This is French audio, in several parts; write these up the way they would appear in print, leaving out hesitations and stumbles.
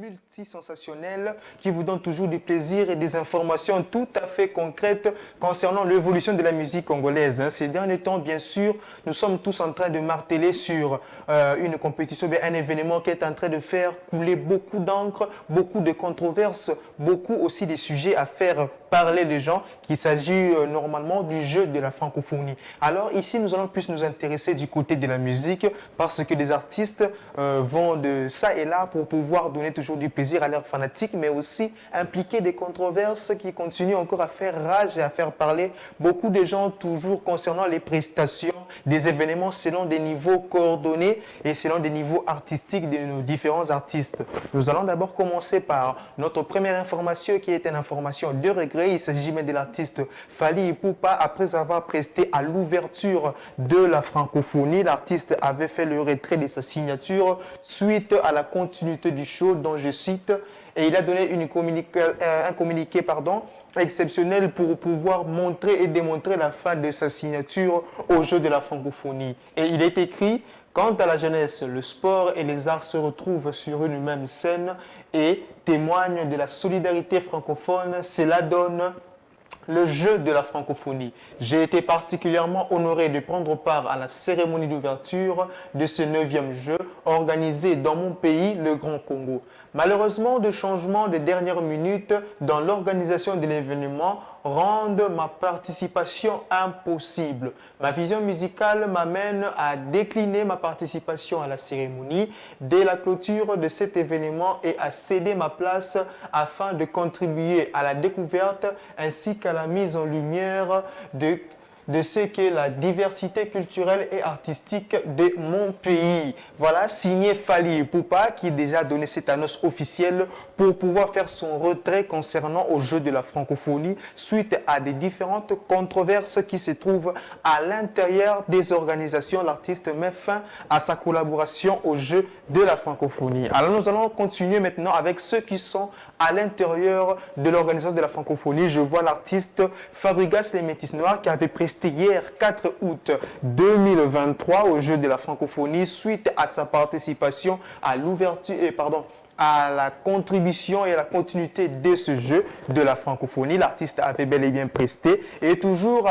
Multisensationnel qui vous donne toujours du plaisir et des informations tout à fait concrètes concernant l'évolution de la musique congolaise. Ces derniers temps, bien sûr, nous sommes tous en train de marteler sur une compétition, un événement qui est en train de faire couler beaucoup d'encre, beaucoup de controverses, beaucoup aussi des sujets à faire parler les gens, qu'il s'agit normalement du jeu de la francophonie. Alors ici, nous allons plus nous intéresser du côté de la musique parce que les artistes vont de ça et là pour pouvoir donner toujours du plaisir à leurs fanatiques, mais aussi impliquer des controverses qui continuent encore à faire rage et à faire parler beaucoup de gens toujours concernant les prestations des événements selon des niveaux coordonnés et selon des niveaux artistiques de nos différents artistes. Nous allons d'abord commencer par notre première information qui est une information de regret. Il s'agit même de l'artiste Fally Ipupa. Après avoir presté à l'ouverture de la francophonie, l'artiste avait fait le retrait de sa signature suite à la continuité du show dont je cite, et il a donné un communiqué exceptionnel pour pouvoir montrer et démontrer la fin de sa signature au jeu de la francophonie. Et il est écrit: quant à la jeunesse, le sport et les arts se retrouvent sur une même scène et témoignent de la solidarité francophone. Cela donne le jeu de la francophonie. J'ai été particulièrement honoré de prendre part à la cérémonie d'ouverture de ce 9e jeu organisé dans mon pays, le Grand Congo. Malheureusement, des changements de dernière minute dans l'organisation de l'événement rendent ma participation impossible. Ma vision musicale m'amène à décliner ma participation à la cérémonie dès la clôture de cet événement et à céder ma place afin de contribuer à la découverte ainsi qu'à la mise en lumière de ce qu'est la diversité culturelle et artistique de mon pays. Voilà, signé Fally Ipupa qui a déjà donné cette annonce officielle pour pouvoir faire son retrait concernant au jeu de la francophonie suite à des différentes controverses qui se trouvent à l'intérieur des organisations. L'artiste met fin à sa collaboration au jeu de la francophonie. Alors nous allons continuer maintenant avec ceux qui sont à l'intérieur de l'organisation de la francophonie. Je vois l'artiste Fabregas Les Métis Noirs qui avait presté hier 4 août 2023 au jeu de la francophonie suite à sa participation à l'ouverture à la contribution et à la continuité de ce jeu de la francophonie. L'artiste avait bel et bien presté et toujours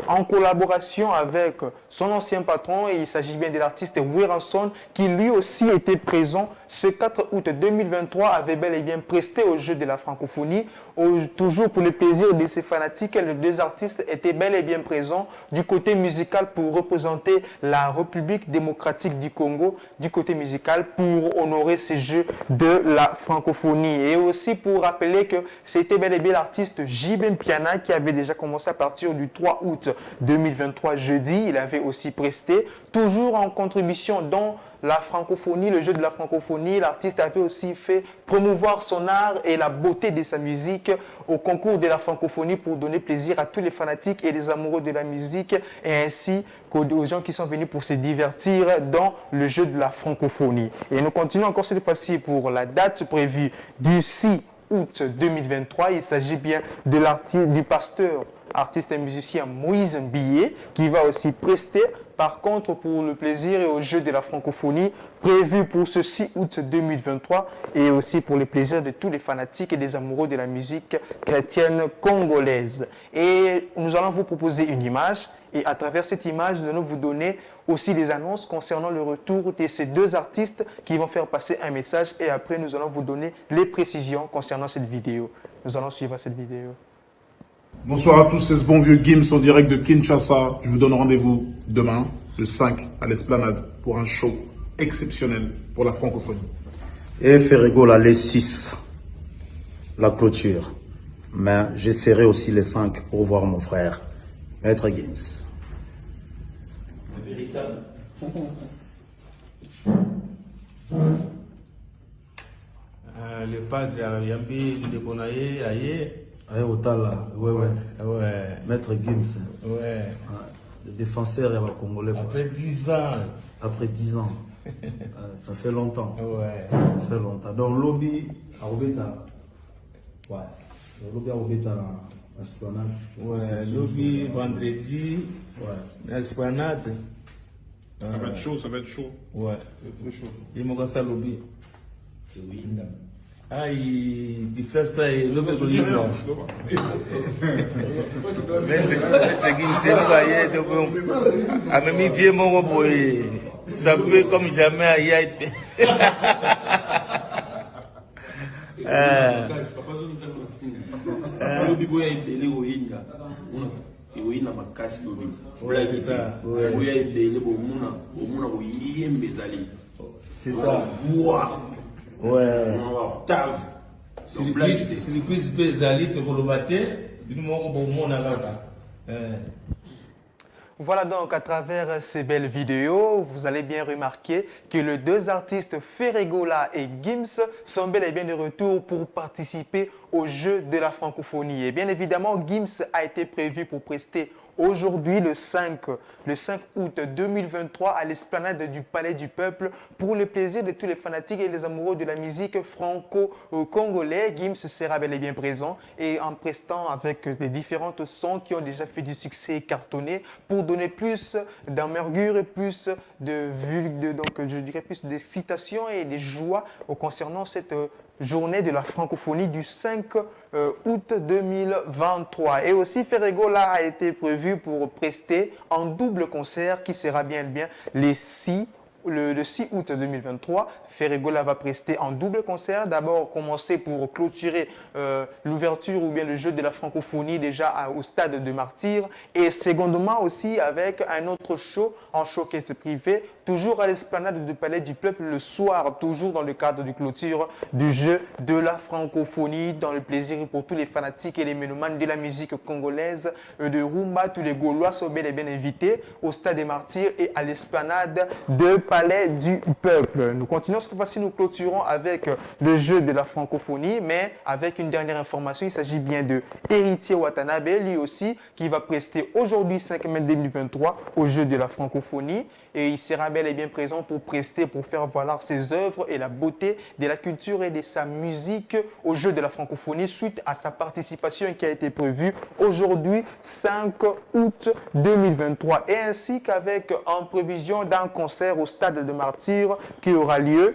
en collaboration avec son ancien patron, et il s'agit bien de l'artiste Weranson qui lui aussi était présent ce 4 août 2023, avait bel et bien presté au jeu de la francophonie. Toujours pour le plaisir de ses fanatiques, les deux artistes étaient bel et bien présents du côté musical pour représenter la République démocratique du Congo, du côté musical pour honorer ces jeux de la francophonie. Et aussi pour rappeler que c'était bel et bien l'artiste J.B. Piana qui avait déjà commencé à partir du 3 août 2023 jeudi. Il avait aussi presté, toujours en contribution dans la francophonie, le jeu de la francophonie. L'artiste avait aussi fait promouvoir son art et la beauté de sa musique au concours de la francophonie pour donner plaisir à tous les fanatiques et les amoureux de la musique et ainsi qu'aux gens qui sont venus pour se divertir dans le jeu de la francophonie. Et nous continuons encore cette fois-ci pour la date prévue du 6 août 2023. Il s'agit bien de du pasteur, artiste et musicien Moïse Mbilé qui va aussi prester. Par contre, pour le plaisir et au jeu de la francophonie, prévu pour ce 6 août 2023 et aussi pour le plaisir de tous les fanatiques et des amoureux de la musique chrétienne congolaise. Et nous allons vous proposer une image et à travers cette image, nous allons vous donner aussi des annonces concernant le retour de ces deux artistes qui vont faire passer un message et après nous allons vous donner les précisions concernant cette vidéo. Nous allons suivre cette vidéo. Bonsoir à tous, c'est ce bon vieux Gims en direct de Kinshasa. Je vous donne rendez-vous demain, le 5, à l'Esplanade, pour un show exceptionnel pour la francophonie. Et Ferrigo, là, les 6, la clôture. Mais j'essaierai aussi les 5 pour voir mon frère, Maître Gims. Le véritable. Le padre Yambi Ndekonaye, Aye. Ouais, Otala, ouais. Maître Gims. Ouais. Le défenseur il va congolais. Après 10 ans. Après 10 ans. Ça fait longtemps. Ouais. Ça fait longtemps. Donc, lobby à Obeta. Ouais. Le lobby à Obeta à l'Esplanade. Ouais, lobby vendredi. Ouais. L'Esplanade. Ça va être chaud, ça va être chaud. Ouais. Ça va être très chaud. Il m'a ça lobby. Ai kisasa lobe kulinda. Mais Gims aye de bon. A même vieux mon boy. Salué comme jamais aye. Iwina makasi lobi. Ouais, c'est ça. Ouais. Oya ibele bomuna oyembezali. C'est ça. Voix. Ouais. Octave. Surprise bezali te kolobate, bino moko bomona kaka. Voilà donc à travers ces belles vidéos, vous allez bien remarquer que les deux artistes Ferregola et Gims sont bel et bien de retour pour participer au jeu de la francophonie. Et bien évidemment, Gims a été prévu pour prester aujourd'hui le 5 août 2023 à l'esplanade du Palais du Peuple pour le plaisir de tous les fanatiques et les amoureux de la musique franco-congolais. Gims sera bel et bien présent et en prestant avec les différentes sons qui ont déjà fait du succès cartonné pour donner plus d'envergure et plus donc je dirais plus de citations et de joie concernant cette journée de la francophonie du 5 août 2023. Et aussi, Ferregola a été prévu pour prester en double concert qui sera bien le 6 août 2023. Ferregola va prester en double concert. D'abord, commencer pour clôturer l'ouverture ou bien le jeu de la francophonie déjà au stade de Martyrs. Et secondement aussi avec un autre show en showcase privé, toujours à l'esplanade du Palais du Peuple le soir, toujours dans le cadre de clôture du jeu de la francophonie, dans le plaisir pour tous les fanatiques et les mélomanes de la musique congolaise, de rumba. Tous les Gaulois sont bel et bien invités au stade des Martyrs et à l'esplanade du Palais du Peuple. Nous continuons cette fois-ci, nous clôturons avec le jeu de la francophonie, mais avec une dernière information. Il s'agit bien de Héritier Watanabe, lui aussi, qui va prester aujourd'hui 5 mai 2023 au jeu de la francophonie. Et il sera bel et bien présent pour prester, pour faire valoir ses œuvres et la beauté de la culture et de sa musique au jeu de la francophonie suite à sa participation qui a été prévue aujourd'hui 5 août 2023. Et ainsi qu'avec en prévision d'un concert au stade de Martyrs qui aura lieu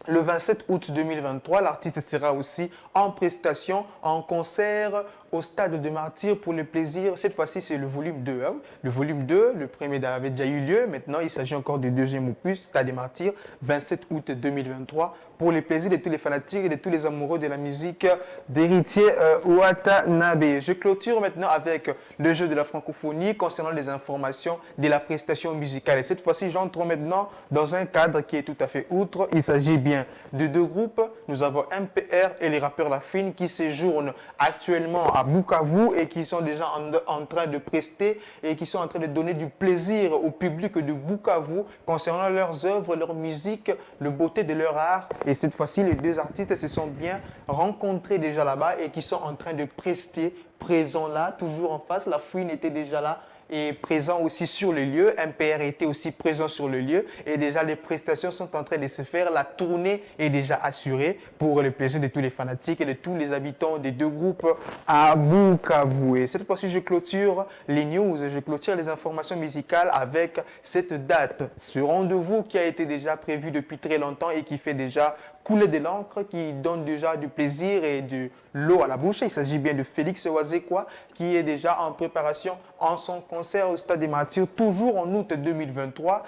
le 27 août 2023, l'artiste sera aussi en prestation, en concert au stade de Martyrs pour le plaisir. Cette fois-ci, c'est le volume 2. Hein. Le volume 2, le premier avait déjà eu lieu. Maintenant, il s'agit encore du deuxième opus, stade de Martyrs, 27 août 2023, pour le plaisir de tous les fanatiques et de tous les amoureux de la musique d'Héritier Watanabe. Je clôture maintenant avec le jeu de la francophonie concernant les informations de la prestation musicale. Et cette fois-ci, j'entre maintenant dans un cadre qui est tout à fait outre. Il s'agit bien de deux groupes. Nous avons MPR et les rappeurs La Fine qui séjournent actuellement à Bukavu et qui sont déjà en train de prester et qui sont en train de donner du plaisir au public de Bukavu concernant leurs œuvres, leur musique, la beauté de leur art. Et cette fois-ci, les deux artistes se sont bien rencontrés déjà là-bas et qui sont en train de prester, présents là, toujours en face. La Fouine était déjà là et présent aussi sur le lieu. MPR était aussi présent sur le lieu et déjà les prestations sont en train de se faire. La tournée est déjà assurée pour le plaisir de tous les fanatiques et de tous les habitants des deux groupes à Bukavu. Et cette fois-ci, je clôture les news, je clôture les informations musicales avec cette date, ce rendez-vous qui a été déjà prévu depuis très longtemps et qui fait déjà couler de l'encre, qui donne déjà du plaisir et de l'eau à la bouche. Il s'agit bien de Félix Wazekwa qui est déjà en préparation en son concert au Stade des Martyrs, toujours en août 2023.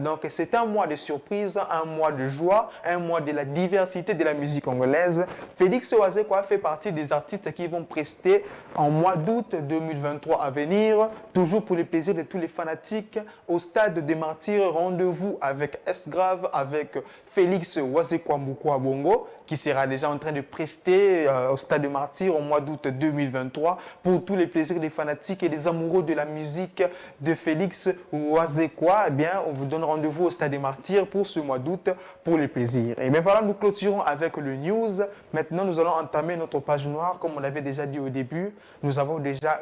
Donc c'est un mois de surprise, un mois de joie, un mois de la diversité de la musique congolaise. Félix Wazekwa fait partie des artistes qui vont prester en mois d'août 2023 à venir, toujours pour le plaisir de tous les fanatiques au Stade des Martyrs. Rendez-vous avec S-Grave, avec Félix Wazekwa Mukwa Bongo, qui sera déjà en train de prester au Stade de Martyrs au mois d'août 2023 pour tous les plaisirs des fanatiques et des amoureux de la musique de Félix Wazekwa. Eh bien, on vous donne rendez-vous au Stade des Martyrs pour ce mois d'août pour les plaisirs. Et bien voilà, nous clôturons avec le news. Maintenant, nous allons entamer notre page noire, comme on l'avait déjà dit au début. Nous avons déjà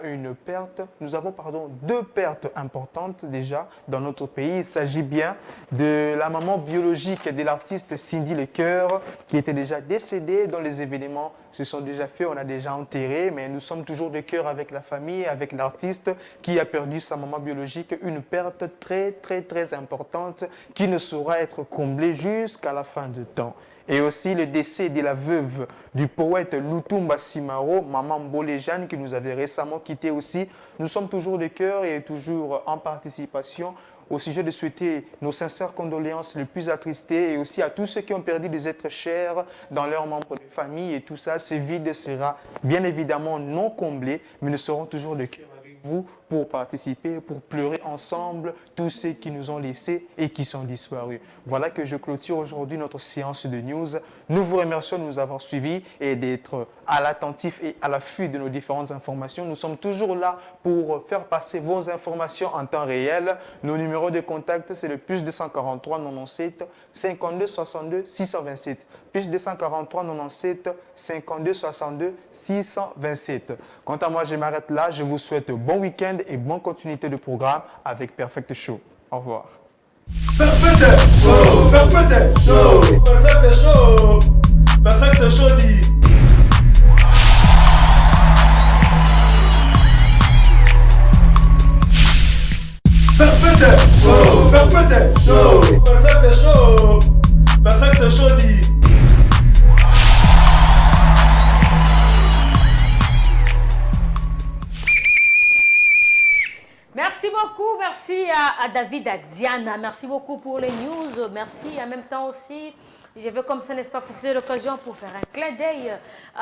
deux pertes importantes déjà dans notre pays. Il s'agit bien de la maman biologique de l'artiste Cindy Lecoeur, qui était déjà déjà décédés, dont les événements se sont déjà faits, on a déjà enterré, mais nous sommes toujours de cœur avec la famille, avec l'artiste qui a perdu sa maman biologique, une perte très, très, très importante qui ne saura être comblée jusqu'à la fin du temps. Et aussi le décès de la veuve du poète Lutumba Simaro, maman Bolejane, qui nous avait récemment quitté aussi. Nous sommes toujours de cœur et toujours en participation au sujet de souhaiter nos sincères condoléances les plus attristées et aussi à tous ceux qui ont perdu des êtres chers dans leurs membres de famille et tout ça. Ce vide sera bien évidemment non comblé, mais nous serons toujours de cœur avec vous pour participer, pour pleurer ensemble tous ceux qui nous ont laissés et qui sont disparus. Voilà que je clôture aujourd'hui notre séance de news. Nous vous remercions de nous avoir suivis et d'être à l'attentif et à l'affût de nos différentes informations. Nous sommes toujours là pour faire passer vos informations en temps réel. Nos numéros de contact, c'est le plus 243 97 52 62 627. Plus 243 97 52 62 627. Quant à moi, je m'arrête là. Je vous souhaite bon week-end et bonne continuité de programme avec Perfect Show. Au revoir. Perfect Show, Perfect Show, Perfect Show, Perfect Show dit. Perfect Show, Perfect Show, Perfect Show, Perfect Show dit. Merci beaucoup, merci à David, à Diana, merci beaucoup pour les news, merci en même temps aussi, je veux comme ça, n'est-ce pas, profiter de l'occasion pour faire un clin d'œil